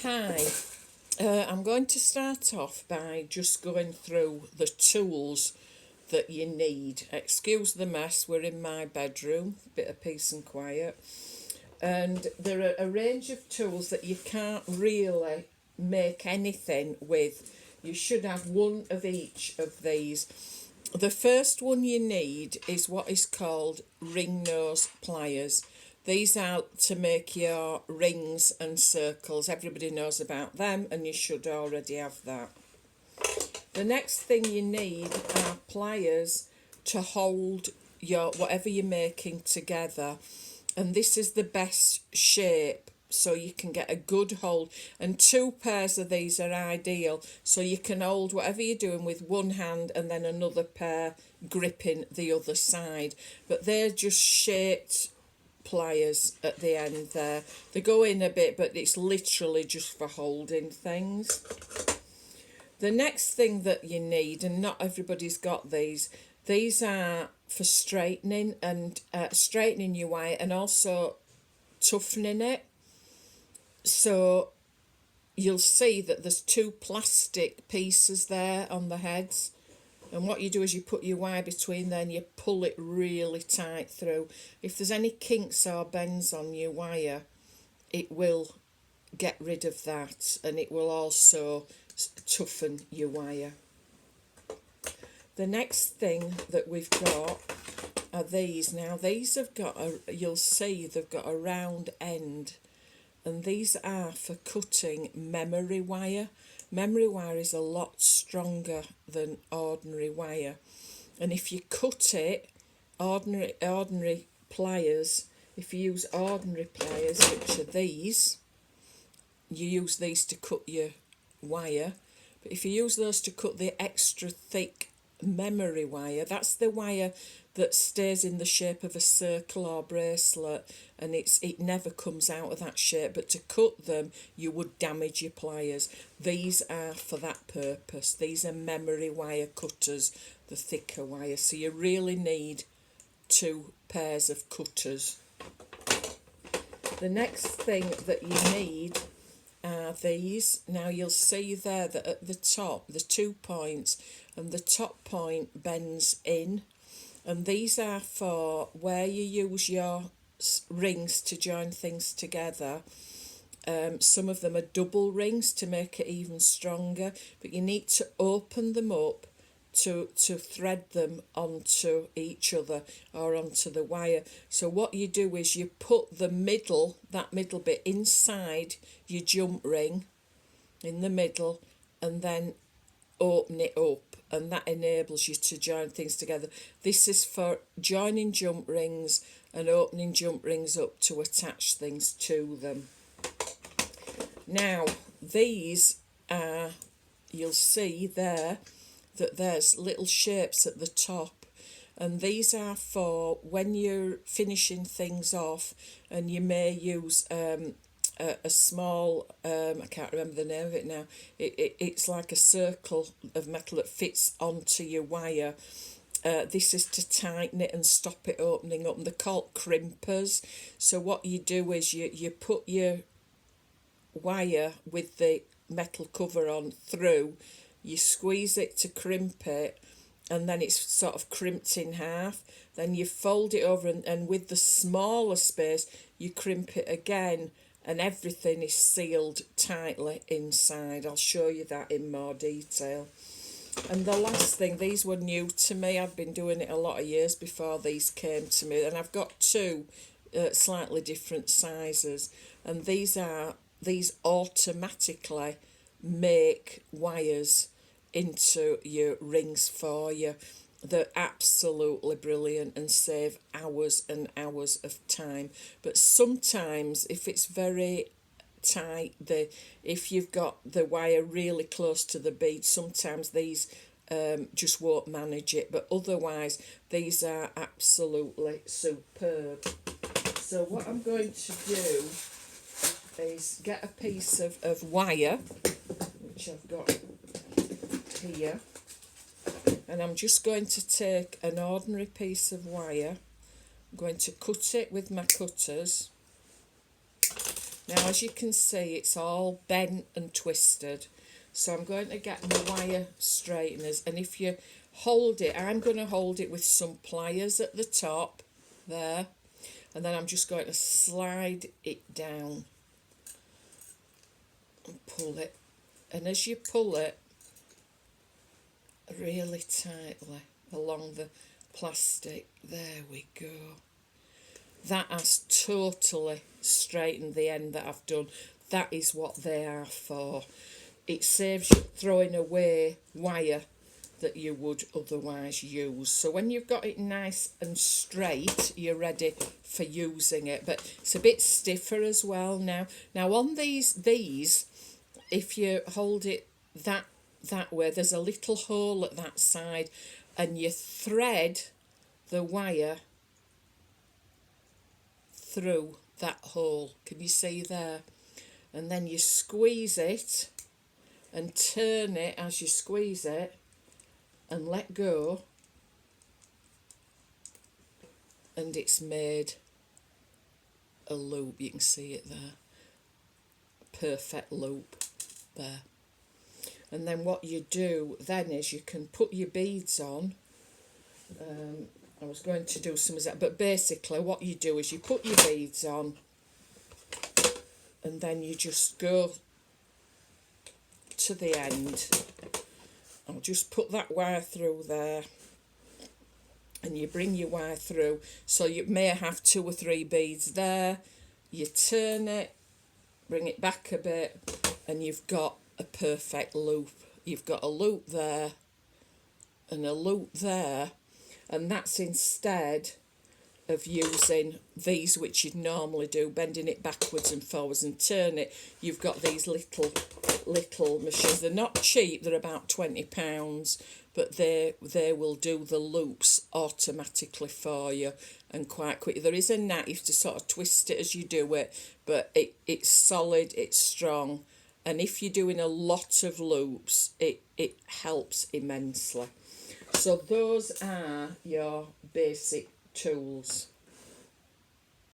Hi, I'm going to start off by just going through the tools that you need. Excuse the mess, we're in my bedroom, bit of peace and quiet. And there are a range of tools that you can't really make anything with. You should have one of each of these. The first one you need is what is called ring nose pliers. These are to make your rings and circles. Everybody knows about them and you should already have that. The next thing you need are pliers to hold your whatever you're making together. And this is the best shape so you can get a good hold, and 2 pairs of these are ideal so you can hold whatever you're doing with one hand and then another pair gripping the other side. But they're just shaped pliers at the end there. They go in a bit, but it's literally just for holding things. The next thing that you need, and not everybody's got these are for straightening and straightening your wire and also toughening it. So you'll see that there's 2 plastic pieces there on the heads, and what you do is you put your wire between there and you pull it really tight through. If there's any kinks or bends on your wire, it will get rid of that, and it will also toughen your wire. The next thing that we've got are these. Now these have got you'll see they've got a round end, and these are for cutting memory wire. Memory wire is a lot stronger than ordinary wire, and if you cut it, ordinary pliers, if you use ordinary pliers, which are these, you use these to cut your wire, but if you use those to cut the extra thick memory wire, that's the wire that stays in the shape of a circle or bracelet, and it never comes out of that shape, but to cut them you would damage your pliers. These are for that purpose. These are memory wire cutters, the thicker wire, so you really need 2 pairs of cutters. The next thing that you need are these. Now you'll see there that at the top, the 2 points, and the top point bends in, and these are for where you use your rings to join things together. Some of them are double rings to make it even stronger, but you need to open them up to thread them onto each other or onto the wire. So what you do is you put that middle bit inside your jump ring in the middle, and then open it up, and that enables you to join things together. This is for joining jump rings and opening jump rings up to attach things to them. Now these are, you'll see there that there's little shapes at the top, and these are for when you're finishing things off, and you may use a small, I can't remember the name of it now, it's like a circle of metal that fits onto your wire. This is to tighten it and stop it opening up, and they're called crimpers. So what you do is you put your wire with the metal cover on through, you squeeze it to crimp it, and then it's sort of crimped in half. Then you fold it over, and with the smaller space you crimp it again, and everything is sealed tightly inside. I'll show you that in more detail. And the last thing, these were new to me. I've been doing it a lot of years before these came to me, and I've got 2 slightly different sizes, and these automatically make wires into your rings for you. They're absolutely brilliant and save hours and hours of time. But sometimes if it's very tight, if you've got the wire really close to the bead, sometimes these just won't manage it, but otherwise these are absolutely superb. So what I'm going to do is get a piece of wire, which I've got here, and I'm just going to take an ordinary piece of wire. I'm going to cut it with my cutters, Now, as you can see, it's all bent and twisted. So I'm going to get my wire straighteners, and if you hold it, I'm going to hold it with some pliers at the top there, and then I'm just going to slide it down and pull it. And as you pull it really tightly along the plastic, there we go. That has totally straightened the end that I've done. That is what they are for. It saves you throwing away wire that you would otherwise use. So when you've got it nice and straight, you're ready for using it. But it's a bit stiffer as well now. Now on these, if you hold it that way, there's a little hole at that side, and you thread the wire through that hole. Can you see there? And then you squeeze it and turn it as you squeeze it and let go, and it's made a loop. You can see it there. Perfect loop there. And then what you do then is you can put your beads on. I was going to do some of that, but basically what you do is you put your beads on, and then you just go to the end. I'll just put that wire through there, and you bring your wire through, so you may have 2 or 3 beads there. You turn it, bring it back a bit, and you've got a perfect loop. You've got a loop there and a loop there, and that's instead of using these, which you'd normally do, bending it backwards and forwards and turn it. You've got these little machines. They're not cheap, they're about £20, but they will do the loops automatically for you and quite quick. There is a knife to sort of twist it as you do it, but it's solid, it's strong, and if you're doing a lot of loops, it helps immensely. So those are your basic tools.